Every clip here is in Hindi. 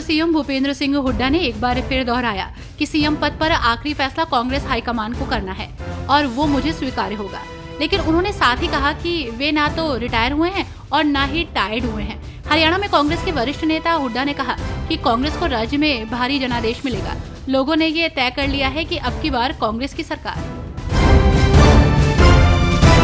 सीएम भूपेंद्र सिंह हुड्डा ने एक बार फिर दोहराया कि सीएम पद पर आखिरी फैसला कांग्रेस हाईकमान को करना है और वो मुझे स्वीकार्य होगा। लेकिन उन्होंने साथ ही कहा कि वे ना तो रिटायर हुए हैं और ना ही टायर्ड हुए हैं। हरियाणा में कांग्रेस के वरिष्ठ नेता हुड्डा ने कहा कि कांग्रेस को राज्य में भारी जनादेश मिलेगा। लोगों ने ये तय कर लिया है कि अब की बार कांग्रेस की सरकार।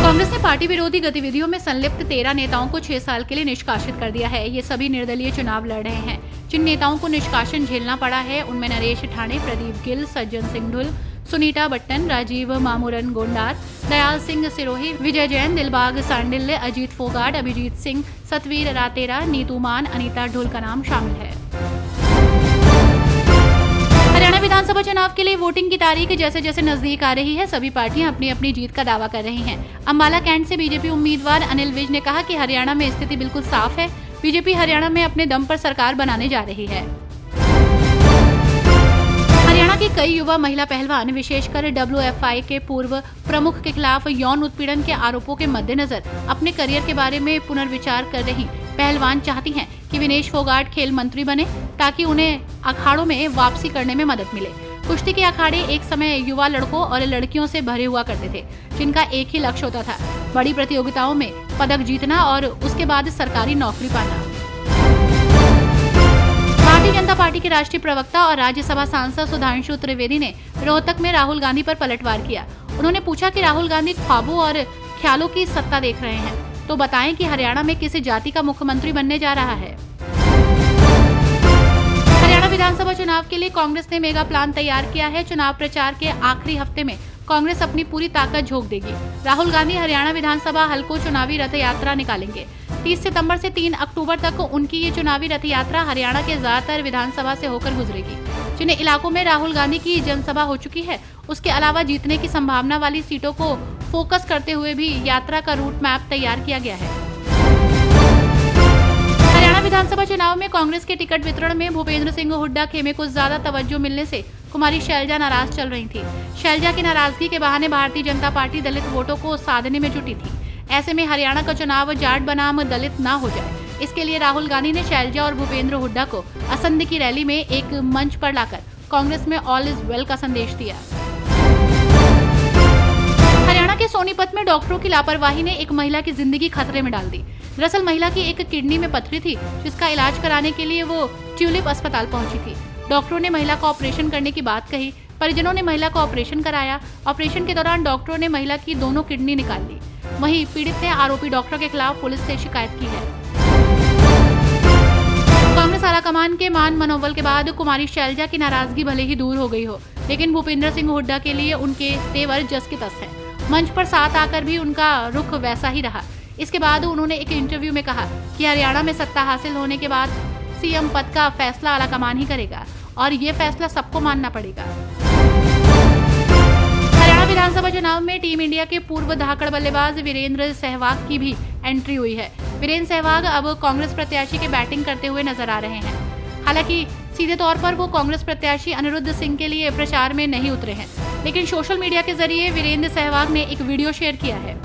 कांग्रेस ने पार्टी विरोधी गतिविधियों में संलिप्त 13 नेताओं को 6 साल के लिए निष्कासित कर दिया है। ये सभी निर्दलीय चुनाव लड़ रहे हैं। जिन नेताओं को निष्कासन झेलना पड़ा है उनमें नरेश ठाणे, प्रदीप गिल, सज्जन सिंह ढुल, सुनीता बट्टन, राजीव मामूरन गोंडार, दयाल सिंह सिरोही, विजय जैन, दिलबाग सांडिल्य, अजीत फोगाट, अभिजीत सिंह, सतवीर रातेरा, नीतू मान, अनीता ढुल का नाम शामिल है। हरियाणा विधानसभा चुनाव के लिए वोटिंग की तारीख जैसे जैसे नजदीक आ रही है, सभी पार्टियां अपनी अपनी जीत का दावा कर रही हैं। अंबाला कैंट से बीजेपी उम्मीदवार अनिल विज ने कहा कि हरियाणा में स्थिति बिल्कुल साफ है। बीजेपी हरियाणा में अपने दम पर सरकार बनाने जा रही है। हरियाणा के कई युवा महिला पहलवान विशेषकर WFI के पूर्व प्रमुख के खिलाफ यौन उत्पीड़न के आरोपों के मद्देनजर अपने करियर के बारे में पुनर्विचार कर रही पहलवान चाहती हैं कि विनेश फोगाट खेल मंत्री बने ताकि उन्हें अखाड़ों में वापसी करने में मदद मिले। कुश्ती के अखाड़े एक समय युवा लड़कों और लड़कियों से भरे हुआ करते थे, जिनका एक ही लक्ष्य होता था, बड़ी प्रतियोगिताओं में पदक जीतना और उसके बाद सरकारी नौकरी पाना। भारतीय जनता पार्टी के राष्ट्रीय प्रवक्ता और राज्यसभा सांसद सुधांशु त्रिवेदी ने रोहतक में राहुल गांधी पर पलटवार किया। उन्होंने पूछा कि राहुल गांधी ख्वाबों और ख्यालों की सत्ता देख रहे हैं तो बताएं कि हरियाणा में किस जाति का मुख्यमंत्री बनने जा रहा है। हरियाणा विधानसभा चुनाव के लिए कांग्रेस ने मेगा प्लान तैयार किया है। चुनाव प्रचार के आखिरी हफ्ते में कांग्रेस अपनी पूरी ताकत झोंक देगी। राहुल गांधी हरियाणा विधानसभा हलकों चुनावी रथ यात्रा निकालेंगे। 30 सितंबर से 3 अक्टूबर तक उनकी ये चुनावी रथ यात्रा हरियाणा के ज्यादातर विधानसभा से होकर गुजरेगी। जिन इलाकों में राहुल गांधी की जनसभा हो चुकी है उसके अलावा जीतने की संभावना वाली सीटों को फोकस करते हुए भी यात्रा का रूट मैप तैयार किया गया है। हरियाणा विधानसभा चुनाव में कांग्रेस के टिकट वितरण में भूपेंद्र सिंह हुड्डा खेमे को ज्यादा तवज्जो मिलने से कुमारी शैलजा नाराज चल रही थी। शैलजा की नाराजगी के बहाने भारतीय जनता पार्टी दलित वोटों को साधने में जुटी थी। ऐसे में हरियाणा का चुनाव जाट बनाम दलित ना हो जाए, इसके लिए राहुल गांधी ने शैलजा और भूपेंद्र हुड्डा को असंध की रैली में एक मंच पर लाकर कांग्रेस में ऑल इज वेल का संदेश दिया। हरियाणा के सोनीपत में डॉक्टरों की लापरवाही ने एक महिला की जिंदगी खतरे में डाल दी। दरअसल महिला की एक किडनी में पथरी थी, जिसका इलाज कराने के लिए वो ट्यूलिप अस्पताल पहुंची थी। डॉक्टरों ने महिला को ऑपरेशन करने की बात कही। परिजनों ने महिला को ऑपरेशन कराया। ऑपरेशन के दौरान डॉक्टरों ने महिला की दोनों किडनी निकाल ली। वहीं पीड़ित ने आरोपी डॉक्टर के खिलाफ पुलिस से शिकायत की है। कांग्रेस आलाकमान के मान मनोबल के बाद कुमारी शैलजा की नाराजगी भले ही दूर हो गई हो, लेकिन भूपेंद्र सिंह हुड्डा के लिए उनके तेवर जस के तस है। मंच पर साथ आकर भी उनका रुख वैसा ही रहा। इसके बाद उन्होंने एक इंटरव्यू में कहा कि हरियाणा में सत्ता हासिल होने के बाद सीएम पद का फैसला आलाकमान ही करेगा और ये फैसला सबको मानना पड़ेगा। हरियाणा विधानसभा चुनाव में टीम इंडिया के पूर्व धाकड़ बल्लेबाज वीरेंद्र सहवाग की भी एंट्री हुई है। वीरेंद्र सहवाग अब कांग्रेस प्रत्याशी के बैटिंग करते हुए नजर आ रहे हैं। हालांकि सीधे तौर पर वो कांग्रेस प्रत्याशी अनिरुद्ध सिंह के लिए प्रचार में नहीं उतरे हैं, लेकिन सोशल मीडिया के जरिए वीरेंद्र सहवाग ने एक वीडियो शेयर किया है।